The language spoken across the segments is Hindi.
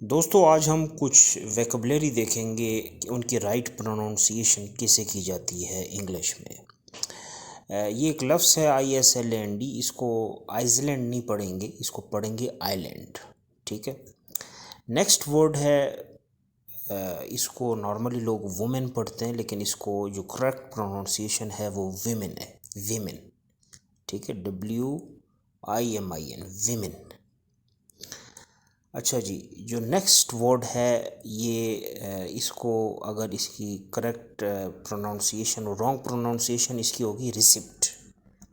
दोस्तों आज हम कुछ वोकैबुलरी देखेंगे कि उनकी राइट प्रोनाउंसिएशन कैसे की जाती है इंग्लिश में। ये एक लफ्ज़ है ISLAND। इसको आइसलैंड नहीं पढ़ेंगे, इसको पढ़ेंगे आइलैंड। ठीक है। नेक्स्ट वर्ड है इसको नॉर्मली लोग वुमेन पढ़ते हैं, लेकिन इसको जो करेक्ट प्रोनाउंसिएशन है वो विमेन है, विमेन। ठीक है, WIMIN, विमेन। अच्छा जी, जो नेक्स्ट वर्ड है ये इसको अगर इसकी करेक्ट प्रोनाउंसिएशन और रॉन्ग प्रोनाउंसिएशन इसकी होगी रिसिप्ट।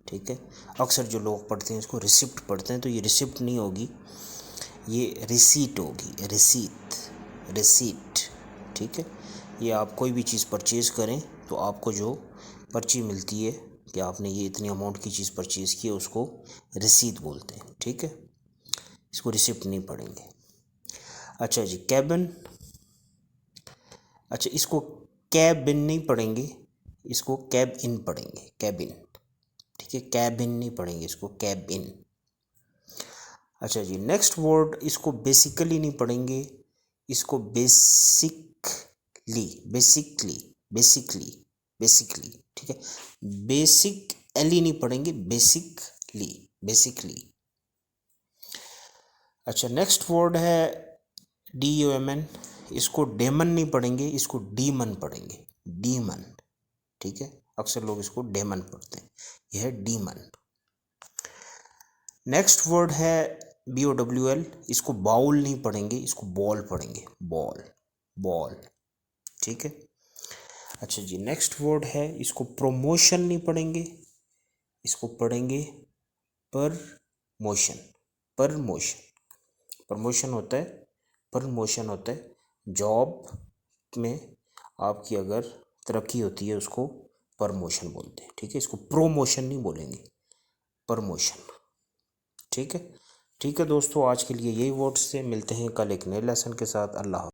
ठीक है, अक्सर जो लोग पढ़ते हैं इसको रिसिप्ट पढ़ते हैं, तो ये रिसिप्ट नहीं होगी, ये रिसीट होगी, रिसीट, रिसीट। ठीक है, ये आप कोई भी चीज़ परचेज़ करें तो आपको जो पर्ची मिलती है कि आपने ये इतनी अमाउंट की चीज़ परचेज़ की है उसको रिसीट बोलते हैं। ठीक है, इसको रिसिप्ट नहीं पढ़ेंगे। अच्छा जी, कैबिन। अच्छा, इसको कैबिन नहीं पढ़ेंगे, इसको कैब इन पढ़ेंगे, कैबिन। ठीक है, कैबिन नहीं पढ़ेंगे, इसको कैब इन। अच्छा जी, नेक्स्ट वर्ड इसको बेसिकली नहीं पढ़ेंगे, इसको बेसिकली, बेसिकली, बेसिकली, बेसिकली। ठीक है, बेसिक एली नहीं पढ़ेंगे, बेसिकली, बेसिकली। अच्छा, नेक्स्ट वर्ड है DUMN। इसको डेमन नहीं पढ़ेंगे, इसको डीमन पढ़ेंगे, डीमन। ठीक है, अक्सर लोग इसको डेमन पढ़ते हैं, यह है डीमन। नेक्स्ट वर्ड है BOWL। इसको बाउल नहीं पढ़ेंगे, इसको बॉल पढ़ेंगे, बॉल, बॉल। ठीक है। अच्छा जी, नेक्स्ट वर्ड है इसको प्रोमोशन नहीं पढ़ेंगे, इसको पढ़ेंगे परमोशन, परमोशन। प्रमोशन होता है, प्रमोशन होता है जॉब में आपकी अगर तरक्की होती है उसको प्रमोशन बोलते हैं। ठीक है, इसको प्रोमोशन नहीं बोलेंगे, प्रमोशन। ठीक है। ठीक है दोस्तों, आज के लिए यही वर्ड्स से मिलते हैं कल एक नए लेसन के साथ। अल्लाह।